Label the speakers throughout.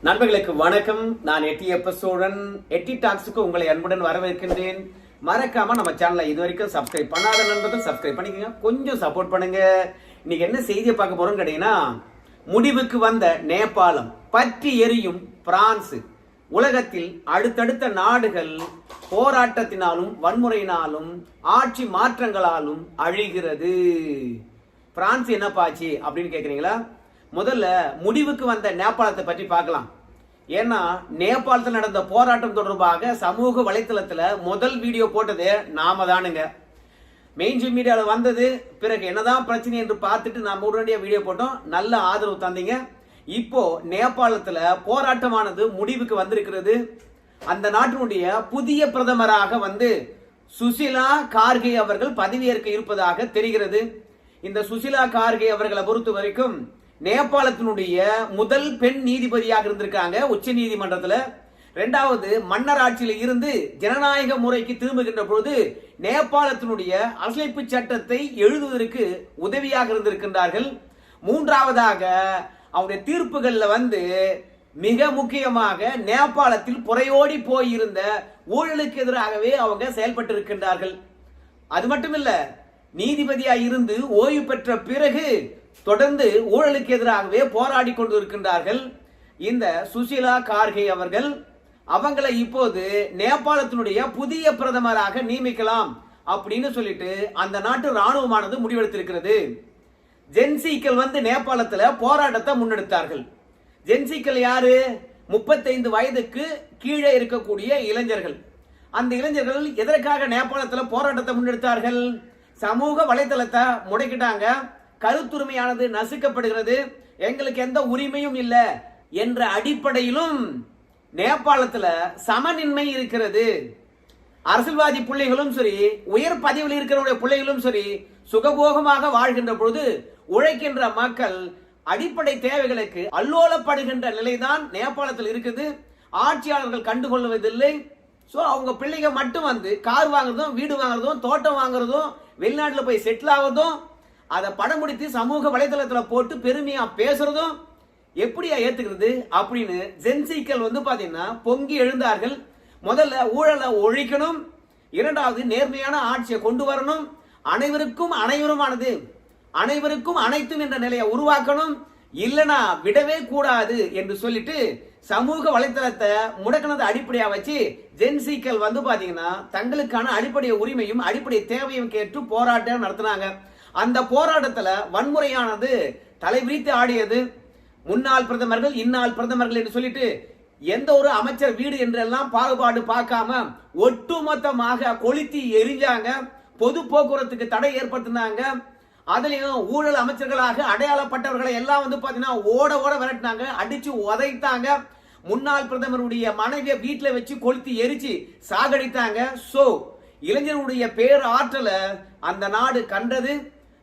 Speaker 1: நண்பர்களுக்கு வணக்கம். நான் எட்டியப்ப சோழன். எட்டி டாக்ஸுக்கு உங்களை அன்புடன் வரவேற்கின்றேன். மறக்காம நம்ம சேனலை இதுவரைக்கும் சப்ஸ்கிரைப் பண்ணாத நண்பர்கள் சப்ஸ்கிரைப் பண்ணிக்கோங்க, கொஞ்சம் சப்போர்ட் பண்ணுங்க. இன்னைக்கு என்ன செய்தியை பார்க்க போறோம் கேட்டீங்கன்னா, முடிவுக்கு வந்த நேபாளம், பற்றி எரியும் பிரான்ஸ், உலகத்தில் அடுத்தடுத்த நாடுகள் போராட்டத்தினாலும் வன்முறையினாலும் ஆட்சி மாற்றங்களாலும் அழிகிறது. பிரான்ஸ் என்னப்பாச்சு அப்படின்னு கேக்குறீங்களா? முதல்ல முடிவுக்கு வந்த நேபாளத்தை பற்றி பார்க்கலாம். ஏன்னா நேபாளத்தில் நடந்த போராட்டம் தொடர்பாக சமூக வலைத்தளத்துல முதல் வீடியோ போட்டது நாம தானுங்க. மெயின் மீடியால வந்தது. பிறகு என்னதான் பிரச்சனை என்று பார்த்துட்டு நாம உடனடியாக வீடியோ போட்டோம். நல்ல ஆதரவு தந்தீங்க. இப்போ நேபாளத்துல போராட்டமானது முடிவுக்கு வந்திருக்கிறது. அந்த நாட்டினுடைய புதிய பிரதமராக சுசிலா கார்கே அவர்கள் பதவியேற்க இருப்பதாக தெரிகிறது. இந்த சுசிலா கார்கே அவர்களை பொறுத்த வரைக்கும் நேபாளத்தினுடைய முதல் பெண் நீதிபதியாக இருந்திருக்காங்க உச்ச நீதிமன்றத்தில். இரண்டாவது, மன்னர் ஆட்சியில் இருந்து ஜனநாயக முறைக்கு திரும்புகின்ற பொழுது நேபாளத்தினுடைய அரசியலமைப்பு சட்டத்தை எழுதுவதற்கு உதவியாக இருந்திருக்கின்றார்கள். மூன்றாவதாக, அவருடைய தீர்ப்புகள்ல மிக முக்கியமாக நேபாளத்தில் புறையோடி போயிருந்த ஊழலுக்கு எதிராகவே அவங்க செயல்பட்டு இருக்கின்றார்கள். அது மட்டுமில்ல, நீதிபதியாக இருந்து ஓய்வு பெற்ற பிறகு தொடர்ந்து ஊழலுக்கு எதிராகவே போராடி கொண்டு இருக்கின்றார்கள். இந்த சுசிலா கார்கே அவங்களை இப்போது நேபாளத்தினுடைய புதிய பிரதமராக நியமிக்கலாம் அப்படின்னு சொல்லிட்டு அந்த நாட்டு ராணுவமானது முடிவெடுத்திருக்கிறது. ஜென்சிக்கள் நேபாளத்துல போராட்டத்தை முன்னெடுத்தார்கள். ஜென்சிக்கள் யாரு? 35 வயதுக்கு கீழே இருக்கக்கூடிய இளைஞர்கள். அந்த இளைஞர்கள் எதற்காக நேபாளத்துல போராட்டத்தை முன்னெடுத்தார்கள்? சமூக வலைதளத்தை முடக்கிட்டாங்க. கருத்துரிமையானது நசுக்கப்படுகிறது, எங்களுக்கு எந்த உரிமையும் இல்லை என்ற அடிப்படையிலும் நேபாளத்துல சமநின்மை இருக்கிறது. அரசியல்வாதி பிள்ளைகளும் சரி, உயர் பதவியில் இருக்கிறவருடைய பிள்ளைகளும் சரி, சுகபோகமாக வாழ்கின்ற பொழுது உழைக்கின்ற மக்கள் அடிப்படை தேவைகளுக்கு அல்லோலப்படுகின்ற நிலைதான் நேபாளத்தில் இருக்குது. ஆட்சியாளர்கள் கண்டுகொள்வதில்லை. சோ அவங்க பிள்ளைங்க மட்டும் கார் வாங்குறதும், வீடு வாங்குறதும், தோட்டம் வாங்குறதும், வெளிநாட்டுல போய் செட்டில் ஆகுறதும், அதை படம் முடித்து சமூக வலைதளத்துல போட்டு பெருமையா பேசுறதும் எப்படியா ஏத்துக்கிறது அப்படின்னு ஜென்சிக்கள் பாத்தீங்கன்னா பொங்கி எழுந்தார்கள். முதல்ல ஊழலை ஒழிக்கணும், இரண்டாவது நேர்மையான ஆட்சியை கொண்டு வரணும், அனைவருக்கும் அனைவருமானது, அனைவருக்கும் அனைத்தும் என்ற நிலையை உருவாக்கணும், இல்லனா விடவே கூடாது என்று சொல்லிட்டு சமூக வலைதளத்தை முடக்கினது அடிப்படையா வச்சு ஜென்சிக்கள் பாத்தீங்கன்னா தங்களுக்கான அடிப்படை உரிமையும் அடிப்படை தேவையும் கேட்டு போராட்டம் நடத்தினாங்க. அந்த போராட்டத்துல வன்முறையானது தலைவிரித்து ஆடியது. முன்னாள் பிரதமர்கள், இந்நாள் பிரதமர்கள் என்று சொல்லிட்டு எந்த ஒரு அமைச்சர் வீடு என்றெல்லாம் பாகுபாடு பார்க்காம ஒட்டுமொத்தமாக கொளுத்தி எரிஞ்சாங்க. பொது போக்குவரத்துக்கு தடை ஏற்படுத்தினாங்க. அதுலயும் ஊழல் அமைச்சர்களாக அடையாளப்பட்டவர்களை எல்லாம் பாத்தீங்கன்னா ஓட ஓட விரட்டினாங்க, அடிச்சு உதைத்தாங்க. முன்னாள் பிரதமருடைய மனைவியை வீட்டுல வச்சு கொளுத்தி எரிச்சு சாகடித்தாங்க. சோ இளைஞருடைய பேர் ஆற்றல அந்த நாடு கண்டது.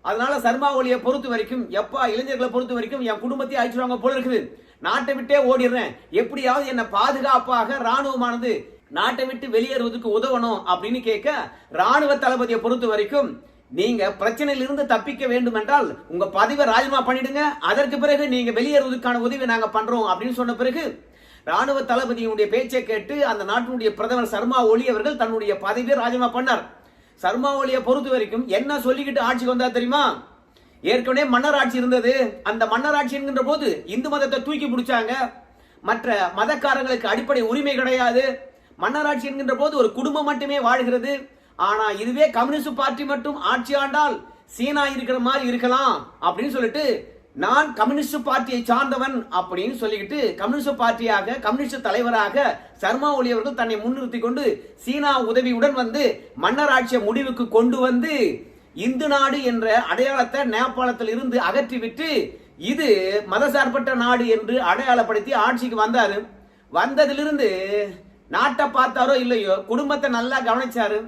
Speaker 1: அதனால சர்மா ஒலியை பொறுத்த வரைக்கும், எப்பா இளைஞர்களை பொறுத்த வரைக்கும் என் குடும்பத்தை அழிச்சுவாங்க போல இருக்குது, நாட்டை விட்டே ஓடிடுறேன், எப்படியாவது என்ன பாதுகாப்பாக ராணுவமானது நாட்டை விட்டு வெளியேறுவதற்கு உதவணும் அப்படின்னு கேட்க, ராணுவ தளபதியை பொறுத்த வரைக்கும் நீங்க பிரச்சனையிலிருந்து இருந்து தப்பிக்க வேண்டும் என்றால் உங்க பதவியை ராஜினாமா பண்ணிடுங்க, அதற்கு பிறகு நீங்க வெளியேறுவதற்கான உதவி நாங்க பண்றோம் அப்படின்னு சொன்ன பிறகு ராணுவ தளபதியினுடைய பேச்சை கேட்டு அந்த நாட்டினுடைய பிரதமர் சர்மா ஒலி அவர்கள் தன்னுடைய பதவியை ராஜினாமா பண்ணார். சர்மா ஒலியை பொறுத்த வரைக்கும் என்ன சொல்லிக்கிட்டு ஆட்சிக்கு வந்தா தெரியுமா? ஏற்கனவே மன்னர் ஆட்சி இருந்தது. அந்த மன்னர் ஆட்சி என்கின்ற போது இந்து மதத்தை தூக்கி பிடிச்சாங்க. மற்ற மதக்காரங்களுக்கு அடிப்படை உரிமை கிடையாது. மன்னர் ஆட்சி என்கின்ற போது ஒரு குடும்பம் மட்டுமே வாழ்கிறது. ஆனா இதுவே கம்யூனிஸ்ட் பார்ட்டி மட்டும் ஆட்சி ஆண்டால் சீனா இருக்கிற மாதிரி இருக்கலாம் அப்படின்னு சொல்லிட்டு, நான் கம்யூனிஸ்ட் பார்ட்டியை சார்ந்தவன் அப்படின்னு சொல்லிக்கிட்டு கம்யூனிஸ்ட் பார்ட்டியாக, கம்யூனிஸ்ட் தலைவராக சர்மா ஒலி அவர்கள் தன்னை முன்னிறுத்தி கொண்டு சீனா உதவியுடன் மன்னர் ஆட்சியை முடிவுக்கு கொண்டு இந்து நாடு என்ற அடையாளத்தை நேபாளத்தில் இருந்து அகற்றிவிட்டு இது மதசார்பற்ற நாடு என்று அடையாளப்படுத்தி ஆட்சிக்கு வந்தாரு. வந்ததிலிருந்து நாட்டை பார்த்தாரோ இல்லையோ, குடும்பத்தை நல்லா கவனிச்சாரு.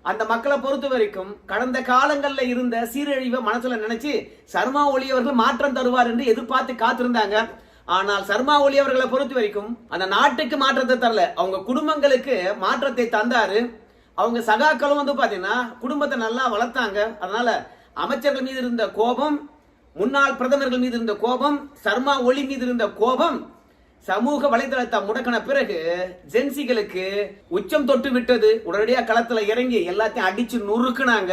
Speaker 1: அந்த மக்களை பொறுத்த வரைக்கும் கடந்த காலங்களில் இருந்த சீரழிவை மனசுல நினைச்சு சர்மா ஒலி அவர்கள் மாற்றம் தருவார் என்று எதிர்பார்த்து காத்திருந்தாங்க. ஆனால் சர்மா ஒலி அவர்களை பொறுத்த வரைக்கும் அந்த நாட்டுக்கு மாற்றத்தை தரல, அவங்க குடும்பங்களுக்கு மாற்றத்தை தந்தாரு. அவங்க சகாக்களும் பாத்தீங்கன்னா குடும்பத்தை நல்லா வளர்த்தாங்க. அதனால அமைச்சர்கள் மீது இருந்த கோபம், முன்னாள் பிரதமர்கள் மீது இருந்த கோபம், சர்மா ஒலி மீது இருந்த கோபம் சமூக வலைதளத்தை முடக்கின பிறகு ஜென்சிகளுக்கு உச்சம் தொட்டு விட்டது. உடனடியாக களத்துல இறங்கி எல்லாத்தையும் அடிச்சு நொறுக்குனாங்க.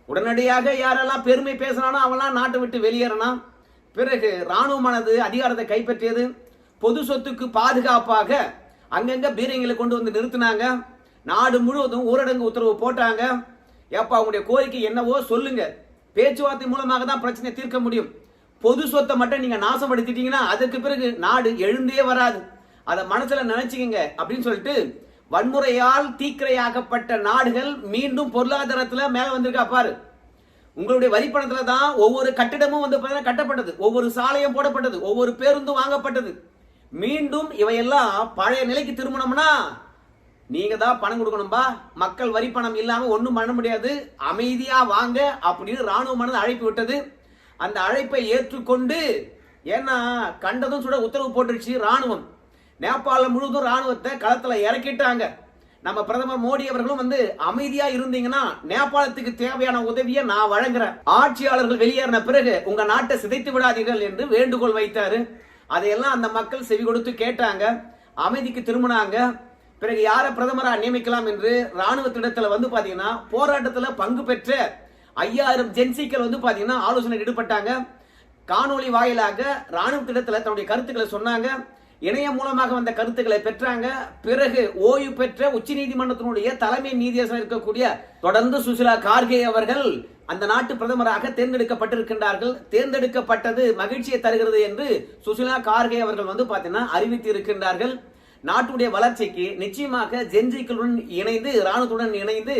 Speaker 1: உடனடியாக யாரெல்லாம் பெருமை பேசினானோ அவெல்லாம் நாட்டை விட்டு வெளியேறணும். பிறகு ராணுவமானது அதிகாரத்தை கைப்பற்றியது. பொது சொத்துக்கு பாதுகாப்பாக அங்கங்க பீரங்களை கொண்டு வந்து நிறுத்தினாங்க. நாடு முழுவதும் ஊரடங்கு உத்தரவு போட்டாங்க. ஏப்பா உங்களுடைய கோரிக்கை என்னவோ சொல்லுங்க, பேச்சுவார்த்தை மூலமாக தான் பிரச்சனை தீர்க்க முடியும். பொது சொத்தை மட்டும் நீங்க நாசப்படுத்திட்டீங்கன்னா அதுக்கு பிறகு நாடு எழுந்தே வராது, அதை மனசுல நினைச்சுக்கங்க அப்படின்னு சொல்லிட்டு வன்முறையால் தீக்கிரையாக்கப்பட்ட நாடுகள் மீண்டும் பொருளாதாரத்துல மேல வந்திருக்கா பாரு. உங்களுடைய வரிப்பணத்துல தான் ஒவ்வொரு கட்டிடமும் வந்து கட்டப்பட்டது, ஒவ்வொரு சாலையும் போடப்பட்டது, ஒவ்வொரு பேருந்தும் வாங்கப்பட்டது. மீண்டும் இவையெல்லாம் பழைய நிலைக்கு திரும்பணும்னா நீங்க தான் பணம் கொடுக்கணும்பா. மக்கள் வரி பணம் இல்லாம ஒன்றும் பண்ண முடியாது, அமைதியா வாங்க அப்படின்னு ராணுவமானது அழைப்பு விட்டது. அந்த அழைப்பை ஏற்றுக்கொண்டு, ஏன்னா கண்டதும் சுட உத்தரவு போட்டுருச்சு ராணுவம். நேபாளம் முழுவதும் ராணுவத்தை களத்துல இறக்கிட்டாங்க. நம்ம பிரதமர் மோடி அவர்களும் வந்து அமைதியா இருந்தீங்கன்னா நேபாளத்துக்கு தேவையான உதவியை நான் வழங்குறேன், ஆட்சியாளர்கள் வெளியேறின பிறகு உங்க நாட்டை சிதைத்து விடாதீர்கள் என்று வேண்டுகோள் வைத்தாரு. அதையெல்லாம் அந்த மக்கள் செவி கொடுத்து கேட்டாங்க, அமைதிக்கு திரும்பினாங்க. பிறகு யாரை பிரதமரா நியமிக்கலாம் என்று ராணுவத்திடத்துல வந்து பாத்தீங்கன்னா போராட்டத்துல பங்கு பெற்ற 5000 ஜென்சிக்கள் வந்து பாத்தீங்கன்னா ஆலோசனை ஈடுபட்டாங்க. காணொலி வாயிலாக ராணுவத்திடத்துல தன்னுடைய கருத்துக்களை சொன்னாங்க. இணையம் மூலமாக வந்த கருத்துக்களை பெற்றாங்க. பிறகு ஓய்வு பெற்ற உச்ச நீதிமன்றத்தினுடைய தலைமை நீதியரசர் இருக்கக்கூடிய தொடர்ந்து சுசிலா கார்கே அவர்கள் அந்த நாட்டு பிரதமராக தேர்ந்தெடுக்கப்பட்டிருக்கின்றார்கள். தேர்ந்தெடுக்கப்பட்டது மகிழ்ச்சியை தருகிறது என்று சுசிலா கார்கே அவர்கள் வந்து பாத்தீங்கன்னா அறிவித்து இருக்கின்றார்கள். நாட்டுடைய வளர்ச்சிக்கு நிச்சயமாக ஜென்சிக்களுடன் இணைந்து ராணுவத்துடன் இணைந்து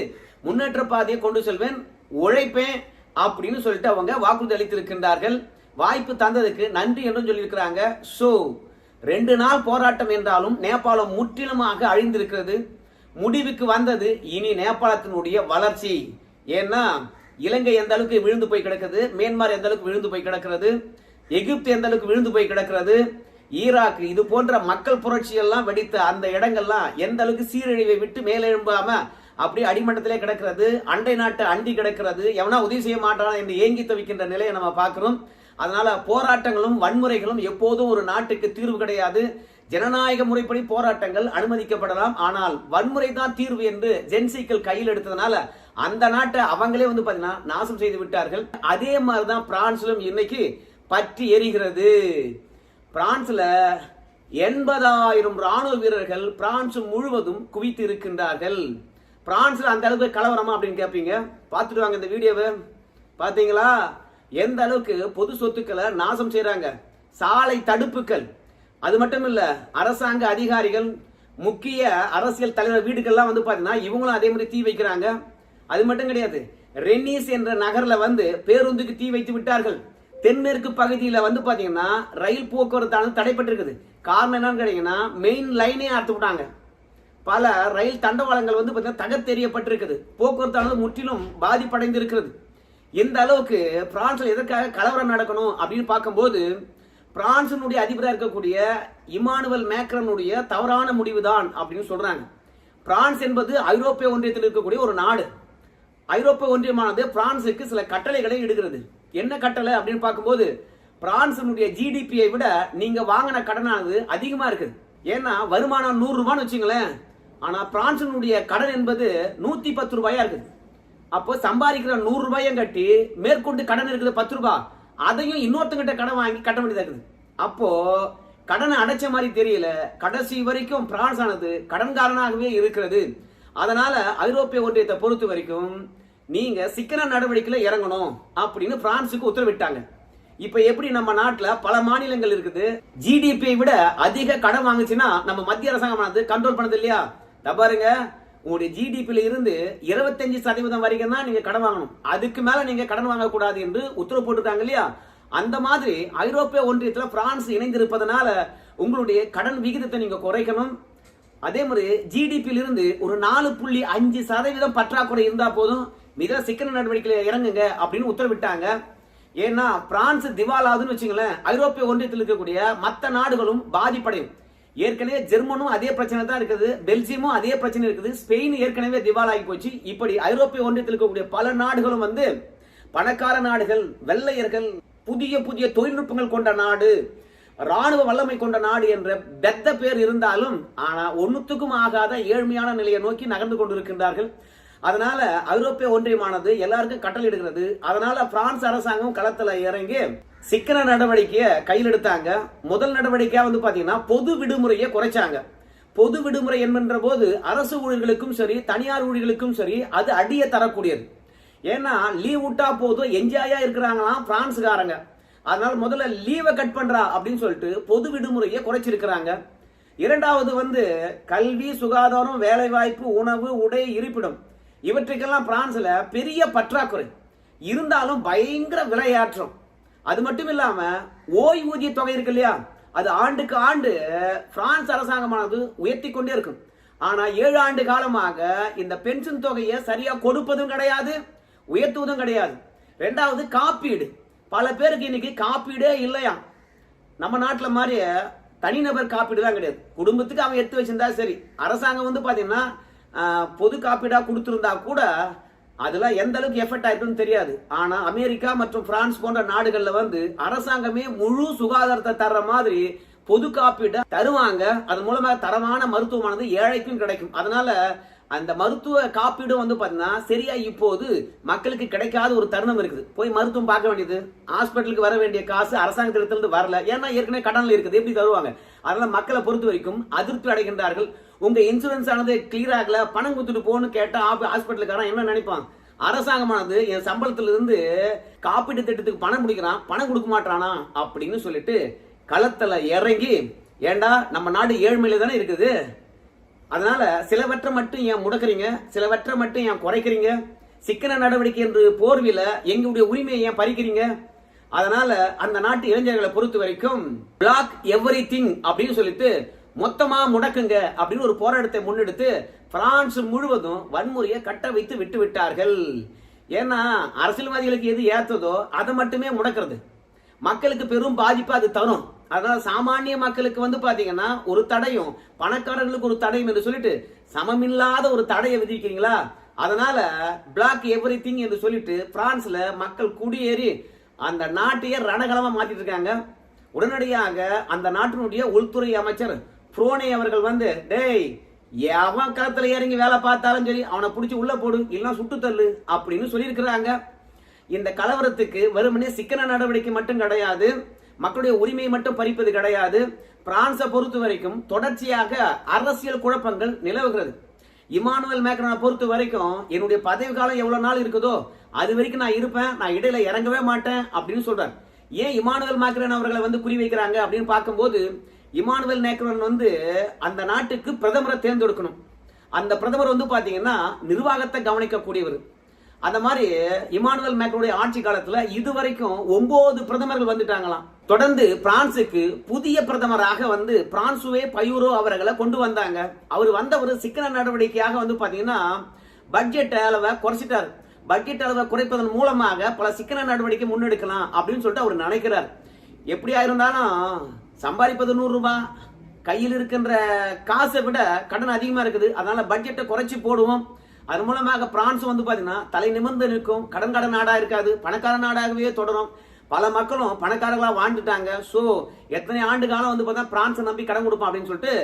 Speaker 1: முன்னேற்ற பாதையை கொண்டு செல்வேன், உழைப்பேன் அப்படின்னு சொல்லிட்டு அவங்க வாக்குறுதி அளித்திருக்கின்றார்கள். வாய்ப்பு தந்ததுக்கு நன்றி என்றும் சொல்லியிருக்கிறாங்க. சோ 2 நாள் போராட்டம் என்றாலும் நேபாளம் முற்றிலுமாக அழிந்திருக்கிறது. முடிவுக்கு வந்தது இனி நேபாளத்தினுடைய வளர்ச்சி. ஏன்னா இலங்கை எந்த அளவுக்கு விழுந்து போய் கிடக்குது, மியான்மர் எந்த அளவுக்கு விழுந்து போய் கிடக்கிறது, எகிப்து எந்த அளவுக்கு விழுந்து போய் கிடக்கிறது, ஈராக் இது போன்ற மக்கள் புரட்சி எல்லாம் வெடித்த அந்த இடங்கள்லாம் எந்த அளவுக்கு சீரழிவை விட்டு மேலெழும்பாம அப்படியே அடிமட்டத்திலே கிடக்கிறது, அண்டை நாட்டு அண்டி கிடக்கிறது, எவனா உதவி செய்ய மாட்டானா என்று ஏங்கி தவிக்கின்ற நிலையை நம்ம பார்க்கிறோம். அதனால போராட்டங்களும் வன்முறைகளும் எப்போதும் ஒரு நாட்டுக்கு தீர்வு கிடையாது. ஜனநாயக முறைப்படி போராட்டங்கள் அனுமதிக்கப்படலாம், ஆனால் வன்முறை தான் தீர்வு என்று ஜென்சிக்கள் கையில் எடுத்ததுனால அந்த நாட்டை அவங்களே வந்து பாத்தீங்கன்னா நாசம் செய்து விட்டார்கள். அதே மாதிரிதான் பிரான்சிலும் இன்னைக்கு பற்றி எரிகிறது. பிரான்ஸ்ல 80,000 ராணுவ வீரர்கள் பிரான்ஸ் முழுவதும் குவித்து இருக்கின்றார்கள். பிரான்ஸ்ல அந்த அளவுக்கு கலவரமா அப்படின்னு கேட்பீங்க, பார்த்துட்டு வாங்க இந்த வீடியோவை. பாத்தீங்களா எந்த அளவுக்கு பொது சொத்துக்களை நாசம் செய்யறாங்க, சாலை தடுப்புகள். அது மட்டும் இல்ல, அரசாங்க அதிகாரிகள் முக்கிய அரசியல் தலைவர் வீடுகள்லாம் வந்து பாத்தீங்கன்னா இவங்களும் அதே மாதிரி தீ வைக்கிறாங்க. அது மட்டும் கிடையாது, ரென்னீஸ் என்ற நகர்ல வந்து பேருந்துக்கு தீ வைத்து விட்டார்கள். தென்மேற்கு பகுதியில் வந்து பாத்தீங்கன்னா ரயில் போக்குவரத்தானது தடைப்பட்டிருக்குது. காரணம் என்னன்னு கேட்டீங்கன்னா மெயின் லைனே அறுத்து விட்டாங்க. பல ரயில் தண்டவாளங்கள் வந்து பாத்தீங்கன்னா தகர்த்தெறியப்பட்டிருக்குது. போக்குவரத்தானது முற்றிலும் பாதிப்படைந்திருக்கிறது. இந்த அளவுக்கு பிரான்ஸ்ல எதற்காக கலவரம் நடக்கணும் அப்படின்னு பார்க்கும்போது பிரான்சினுடைய அதிபராக இருக்கக்கூடிய இமானுவல் மேக்ரனுடைய தவறான முடிவுதான் அப்படின்னு சொல்றாங்க. பிரான்ஸ் என்பது ஐரோப்பிய ஒன்றியத்தில் இருக்கக்கூடிய ஒரு நாடு. ஐரோப்பிய ஒன்றியமானது பிரான்சுக்கு சில கட்டளைகளை இடுகிறது. என்ன கட்டளை அப்படின்னு பார்க்கும்போது பிரான்சினுடைய ஜிடிபியை விட நீங்க வாங்கின கடனானது அதிகமா இருக்குது. ஏன்னா வருமானம் 100 ரூபான்னு வச்சுங்களேன், ஆனா பிரான்சினுடைய கடன் என்பது 110 ரூபாயா இருக்குது. அப்போ சம்பாதிக்கிற 100 ரூபாயும் கட்டி மேற்கொண்டு கடன் இருக்குது 10 ரூபாய், அதையும் இன்னொருத்தங்கிட்ட கடன் வாங்கி கட்ட வேண்டியதா இருக்குது. அப்போ கடனை அடைச்ச மாதிரி தெரியல, கடைசி வரைக்கும் பிரான்ஸ் ஆனது கடன்காரனாகவே இருக்கிறது. அதனால ஐரோப்பிய ஒன்றியத்தை பொறுத்த வரைக்கும் நீங்க சிக்கன நடவடிக்கையில இறங்கணும் அப்படின்னு பிரான்சுக்கு உத்தரவிட்டாங்க. இப்ப எப்படி நம்ம நாட்டுல பல மாநிலங்கள் இருக்குது, ஜிடிபியை விட அதிக கடன் வாங்குச்சுன்னா நம்ம மத்திய அரசாங்கமானது கண்ட்ரோல் பண்ணது இல்லையா? பாருங்க, உங்களுடைய ஜிடிபியில இருந்து 25% வரைக்கும் தான் நீங்க கடன் வாங்கணும், அதுக்கு மேல நீங்க கடன் வாங்கக்கூடாது என்று உத்தரவு போட்டுருக்காங்க இல்லையா? அந்த மாதிரி ஐரோப்பிய ஒன்றியத்தில் பிரான்ஸ் இணைந்திருப்பதனால உங்களுடைய கடன் விகிதத்தை நீங்க குறைக்கணும். அதே மாதிரி ஜிடிபியில இருந்து ஒரு 4.5% பற்றாக்குறை இருந்தா போதும், மிக சிக்கன நடவடிக்கையில இறங்குங்க அப்படின்னு உத்தரவிட்டாங்க. ஏன்னா பிரான்ஸ் திவாலாதுன்னு வச்சுங்களேன், ஐரோப்பிய ஒன்றியத்தில் இருக்கக்கூடிய மற்ற நாடுகளும் பாதிப்படையும். ஏற்கனவே ஜெர்மனும் அதே பிரச்சனை தான் இருக்குது, பெல்ஜியமும் அதே பிரச்சனை இருக்குது, ஸ்பெயின் ஏற்கனவே திவாலாகி போச்சு. இப்படி ஐரோப்பிய ஒன்றியத்தில் இருக்கக்கூடிய பல நாடுகளும் வந்து பணக்கார நாடுகள், வெள்ளையர்கள், புதிய புதிய தொழில்நுட்பங்கள் கொண்ட நாடு, ராணுவ வல்லமை கொண்ட நாடு என்ற பெத்த பேர் இருந்தாலும் ஆனா ஒண்ணுத்துக்கும் ஆகாத ஏழ்மையான நிலையை நோக்கி நகர்ந்து கொண்டிருக்கின்றார்கள். அதனால ஐரோப்பிய ஒன்றியமானது எல்லாருக்கும் கட்டளையிடுகிறது. அதனால பிரான்ஸ் அரசாங்கம் களத்துல இறங்கி சிக்கன நடவடிக்கையை கையில் எடுத்தாங்க. முதல் நடவடிக்கையா பாத்தீங்கன்னா பொது விடுமுறையை குறைச்சாங்க. பொது விடுமுறை என்கின்ற போது அரசு ஊழியர்களுக்கும் சரி தனியார் ஊழியர்களுக்கும் சரி அது அடியை தரக்கூடியது. ஏன்னா லீவ் விட்டா போதும் என்ஜாயா இருக்கிறாங்களாம் பிரான்ஸ்காரங்க. அதனால முதல்ல லீவை கட் பண்றா அப்படின்னு சொல்லிட்டு பொது விடுமுறையை குறைச்சிருக்கிறாங்க. இரண்டாவது கல்வி, சுகாதாரம், வேலை வாய்ப்பு, உணவு, உடை, இருப்பிடம் இவற்றுக்கெல்லாம் பிரான்ஸ்ல பெரிய பற்றாக்குறை இருந்தாலும் பயங்கர விலையாற்றம். அது மட்டும் இல்லாம ஓய்வூதிய தொகை இருக்கு இல்லையா, அது ஆண்டுக்கு ஆண்டு பிரான்ஸ் அரசாங்கமானது உயர்த்தி கொண்டே இருக்கும். ஆனா 7 ஆண்டு காலமாக இந்த பென்ஷன் தொகையை சரியா கொடுப்பதும் கிடையாது, உயர்த்துவதும் கிடையாது. ரெண்டாவது காப்பீடு, பல பேருக்கு இன்னைக்கு காப்பீடே இல்லையா. நம்ம நாட்டுல மாதிரி தனிநபர் காப்பீடு தான் கிடையாது. குடும்பத்துக்கு அவன் எடுத்து வச்சிருந்தா சரி. அரசாங்கம் பாத்தீங்கன்னா பொது காப்பீடா கொடுத்திருந்தா கூட அதுல எந்த அளவுக்கு எஃபெக்ட் ஆயிருக்குன்னு தெரியாது. ஆனா அமெரிக்கா மற்றும் பிரான்ஸ் போன்ற நாடுகள்ல அரசாங்கமே முழு சுகாதாரத்தை தர்ற மாதிரி பொது காப்பீடு தருவாங்க. அது மூலமா தரமான மருத்துவமானது ஏழைக்கும் கிடைக்கும். அதனால அந்த மருத்துவ காப்பீடும் பாத்தீங்கன்னா சரியா இப்போது மக்களுக்கு கிடைக்காத ஒரு தருணம் இருக்குது. போய் மருத்துவம் பார்க்க வேண்டியது, ஹாஸ்பிட்டலுக்கு வர வேண்டிய காசு அரசாங்கத்திலிருந்து வரல. ஏன்னா ஏற்கனவே கடன்ல இருக்குது, எப்படி தருவாங்க? அதனால மக்களை பொறுத்த வரைக்கும் அதிருப்தி அடைகின்றார்கள். உங்க இன்சூரன்ஸ் ஆனது கிளியர் ஆகல, பணம் கொடுத்துட்டு போன்னு கேட்டா ஹாஸ்பிட்டலுக்காரன் என்ன நினைப்பான்? அரசாங்கமானது என் சம்பளத்துல இருந்து காப்பீட்டு திட்டத்துக்கு பணம் முடிக்கிறான், பணம் கொடுக்க மாட்டானா அப்படின்னு சொல்லிட்டு களத்துல இறங்கி, ஏண்டா நம்ம நாடு ஏழ்மையில தானே இருக்குது, அதனால சிலவற்றை மட்டும் ஏன் முடக்குறீங்க, சிலவற்றை மட்டும் ஏன் குறைக்கிறீங்க, சிக்கன நடவடிக்கை என்று போர்வில எங்களுடைய உரிமையை ஏன் பறிக்கிறீங்க? அதனால அந்த நாட்டு இளைஞர்களை பொறுத்த வரைக்கும் பிளாக் எவ்ரிதிங் அப்படின்னு சொல்லிட்டு மொத்தமா முடக்குங்க அப்படின்னு ஒரு போராட்டத்தை முன்னெடுத்து பிரான்ஸ் முழுவதும் வன்முறையை கட்ட வைத்து விட்டு விட்டார்கள். ஏன்னா அரசியல்வாதிகளுக்கு எது ஏத்ததோ அதை மட்டுமே முடக்கிறது மக்களுக்கு பெரும் பாதிப்பு அது தரும். அதனால சாமானிய மக்களுக்கு பாத்தீங்கன்னா ஒரு தடையும், பணக்காரர்களுக்கு ஒரு தடையும் என்று சொல்லிட்டு சமமில்லாத ஒரு தடையை விதிக்கிறீங்களா? அதனால பிளாக் எவ்ரிதிங் என்று சொல்லிட்டு பிரான்ஸ்ல மக்கள் குடியேறி அந்த நாட்டையே ரணகலமா மாத்திட்டு இருக்காங்க. உடனடியாக அந்த நாட்டினுடைய உள்துறை அமைச்சர் புரோனே அவர்கள் டேய் எவன் களத்துல இறங்கி வேலை பார்த்தாலும் சரி அவனை பிடிச்சி உள்ள போடு, இல்லைன்னா சுட்டு தள்ளு அப்படின்னு சொல்லியிருக்கிறாங்க. இந்த கலவரத்துக்கு வெறுமனே சிக்கன நடவடிக்கை மட்டும் கிடையாது, மக்களுடைய உரிமையை மட்டும் பறிப்பது கிடையாது. பிரான்ஸை பொறுத்த வரைக்கும் தொடர்ச்சியாக அரசியல் குழப்பங்கள் நிலவுகிறது. இமானுவேல் மேக்ரானை பொறுத்த வரைக்கும் என்னுடைய பதவி காலம் எவ்வளவு நாள் இருக்குதோ அது வரைக்கும் நான் இருப்பேன், நான் இடையில இறங்கவே மாட்டேன் அப்படின்னு சொல்றாரு. ஏன் இமானுவேல் மேக்ரான் அவர்களை குறி வைக்கிறாங்க அப்படின்னு பார்க்கும்போது, இமானுவேல் மேக்ரான் அந்த நாட்டுக்கு பிரதமரை தேர்ந்தெடுக்கணும். அந்த பிரதமர் பாத்தீங்கன்னா நிர்வாகத்தை கவனிக்கக்கூடியவர். அந்த மாதிரி இமானுவேல் மேக்ரோனுடைய ஆட்சி காலத்துல இதுவரைக்கும் 9 பிரதமர்கள் வந்துட்டாங்களாம். தொடர்ந்து பிரான்சுக்கு புதிய பிரதமராக பிரான்சுவே பயூரோ அவர்களை கொண்டு வந்தாங்க. அவர் ஒரு சிக்கன நடவடிக்கையாக பாத்தீங்கன்னா பட்ஜெட் அளவை குறைச்சிட்டாரு. பட்ஜெட் அளவை குறைப்பதன் மூலமாக பல சிக்கன நடவடிக்கை முன்னெடுக்கலாம் அப்படின்னு சொல்லிட்டு அவர் நினைக்கிறார். எப்படியா இருந்தாலும் சம்பாதிப்பது 100 ரூபாய், கையில் இருக்கின்ற காசை விட கடன் அதிகமா இருக்குது, அதனால பட்ஜெட்டை குறைச்சி போடுவோம். அது மூலமாக பிரான்ஸ் பாத்தீங்கன்னா தலை நிமிர்ந்து நிற்கும், கடன் நாடா இருக்காது, பணக்கார நாடாகவே தொடரும். பல மக்களும் பணக்காரர்களா வாழ்ந்துட்டாங்க. சோ எத்தனை ஆண்டு காலம் பார்த்தா பிரான்ஸ் நம்பி கடன் கொடுப்போம் அப்படின்னு சொல்லிட்டு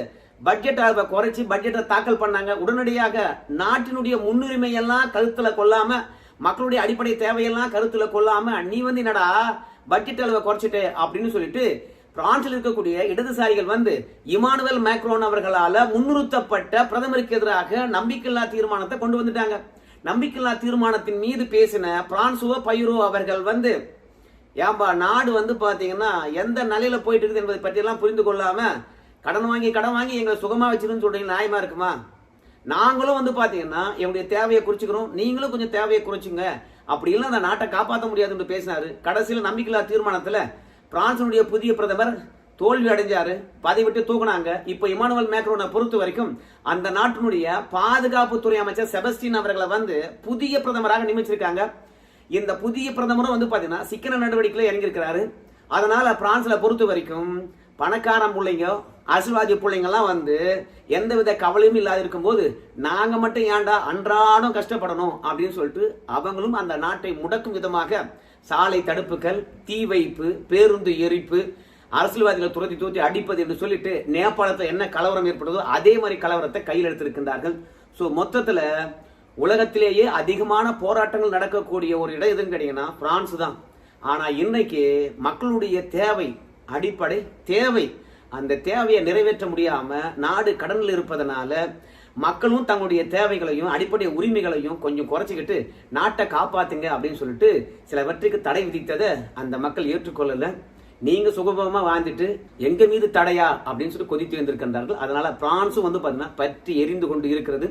Speaker 1: பட்ஜெட் அளவை குறைச்சி பட்ஜெட்டை தாக்கல் பண்ணாங்க. உடனடியாக நாட்டினுடைய முன்னுரிமை எல்லாம் கருத்துல கொள்ளாம, மக்களுடைய அடிப்படை தேவையெல்லாம் கருத்துல கொள்ளாம நீ என்னடா பட்ஜெட் அளவை குறைச்சிட்டு அப்படின்னு சொல்லிட்டு பிரான்சில் இருக்கக்கூடிய இடதுசாரிகள் இமானுவேல் மேக்ரோன் அவர்களால முன்னிறுத்தப்பட்ட பிரதமருக்கு எதிராக நம்பிக்கையில்லா தீர்மானத்தை கொண்டு வந்துட்டாங்க. நம்பிக்கையில்லா தீர்மானத்தின் மீது பேசின பிரான்சுவோ பயூரோ அவர்கள் ஏன்பா நாடு பாத்தீங்கன்னா எந்த நிலையில போயிட்டு இருக்குது என்பதை பற்றி எல்லாம் புரிந்து கொள்ளாம கடன் வாங்கி எங்களை சுகமா வச்சிருன்னு சொல்றீங்க, நியாயமா இருக்குமா? நாங்களும் பாத்தீங்கன்னா எங்களுடைய தேவையை குறிச்சுக்கிறோம், நீங்களும் கொஞ்சம் தேவையை குறைச்சுங்க, அப்படி இல்லை அந்த நாட்டை காப்பாற்ற முடியாதுன்னு பேசினாரு. கடைசியில் நம்பிக்கையில்லா தீர்மானத்துல பிரான்சினுடைய புதிய பிரதமர் தோல்வி அடைஞ்சாரு, பதவி விட்டு தூக்குனாங்க. இப்ப இமானுவேல் மேக்ரோனை பொறுத்த வரைக்கும் அந்த நாட்டினுடைய பாதுகாப்புத்துறை அமைச்சர் செபஸ்டின் அவர்களை புதிய பிரதமராக நியமிச்சிருக்காங்க. இந்த புதிய பிரதமரும் பாத்தீங்கன்னா சிக்கன நடவடிக்கையில இறங்கியிருக்கிறாரு. அதனால பிரான்ஸ்ல பொறுத்த வரைக்கும் பணக்கார பிள்ளைங்க, அரசியல்வாதி பிள்ளைங்கெல்லாம் எந்தவித கவலையும் இல்லாத இருக்கும் போது நாங்க மட்டும் ஏன்டா அன்றாடம் கஷ்டப்படணும் அப்படின்னு சொல்லிட்டு அவங்களும் அந்த நாட்டை முடக்கும் விதமாக சாலை தடுப்புகள், தீ வைப்பு, பேருந்து எரிப்பு, அரசியல்வாதிகளை துரத்தி அடிப்பது என்று சொல்லிட்டு நேபாளத்தில் என்ன கலவரம் ஏற்பட்டதோ அதே மாதிரி கலவரத்தை கையில் எடுத்திருக்கின்றார்கள். ஸோ மொத்தத்துல உலகத்திலேயே அதிகமான போராட்டங்கள் நடக்கக்கூடிய ஒரு இடம் எதுன்னு கேட்டீங்கன்னா பிரான்ஸ் தான். ஆனா இன்னைக்கு மக்களுடைய தேவை, அடிப்படை தேவை, அந்த தேவையை நிறைவேற்ற முடியாம நாடு கடனில் இருப்பதனால மக்களும் தங்களுடைய தேவைகளையும் அடிப்படை உரிமைகளையும் கொஞ்சம் குறைச்சிக்கிட்டு நாட்டை காப்பாத்துங்க அப்படின்னு சொல்லிட்டு சிலவற்றுக்கு தடை விதித்ததை அந்த மக்கள் ஏற்றுக்கொள்ளல. நீங்க சுகபமா வாழ்ந்துட்டு எங்க மீது தடையா அப்படின்னு சொல்லி கொதித்து வந்திருக்கின்றார்கள். அதனால பிரான்ஸும் பாத்தீங்கன்னா பற்றி எரிந்து கொண்டு இருக்கிறது.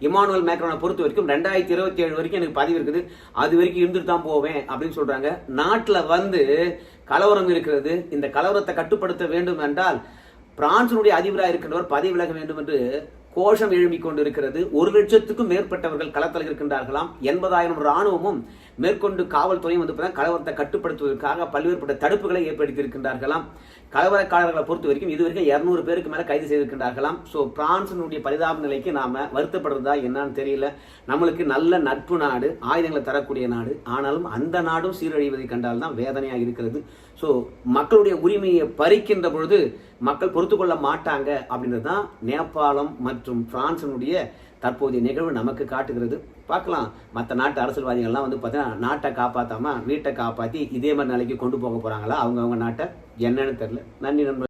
Speaker 1: இமானுவேல் மேக்ரானை பொறுத்த வரைக்கும் 2027 வரைக்கும் எனக்கு பதவி இருக்குது, அது வரைக்கும் இருந்துட்டு தான் போவேன் அப்படின்னு சொல்றாங்க. நாட்டுல கலவரம் இருக்கிறது. இந்த கலவரத்தை கட்டுப்படுத்த வேண்டும் என்றால் பிரான்சினுடைய அதிபராக இருக்கின்றவர் பதவி விலக வேண்டும் என்று கோஷம் எழுப்பிக் கொண்டிருக்கிறது. 1 லட்சத்துக்கும் மேற்பட்டவர்கள் களத்தில் இருக்கின்றார்களாம். 80,000 ராணுவமும் மேற்கொண்டு காவல்துறையும் கலவரத்தை கட்டுப்படுத்துவதற்காக பல்வேறுபட்ட தடுப்புகளை ஏற்படுத்தி இருக்கின்றார்களாம். கலவரக்காரர்களை பொறுத்த வரைக்கும் இதுவரைக்கும் 200 பேருக்கு மேல கைது செய்திருக்கின்றார்களாம். ஸோ பிரான்சினுடைய பரிதாப நிலைக்கு நாம வருத்தப்படுறதா என்னன்னு தெரியல. நம்மளுக்கு நல்ல நட்பு நாடு, ஆயுதங்களை தரக்கூடிய நாடு, ஆனாலும் அந்த நாடும் சீரழிவதை கண்டால் தான் வேதனையாக இருக்கிறது. ஸோ மக்களுடைய உரிமையை பறிக்கின்ற பொழுது மக்கள் பொறுத்து கொள்ள மாட்டாங்க அப்படின்றது தான் நேபாளம் மற்றும் பிரான்சினுடைய தற்போதைய நிகழ்வு நமக்கு காட்டுகிறது. பார்க்கலாம் மற்ற நாட்டு அரசியல்வாதிகள்லாம் பார்த்தீங்கன்னா நாட்டை காப்பாற்றாம வீட்டை காப்பாற்றி இதே மாதிரி நிலைக்கு கொண்டு போக போறாங்களா அவங்க நாட்டை என்னன்னு தெரியல. நன்றி நண்பர்கள்.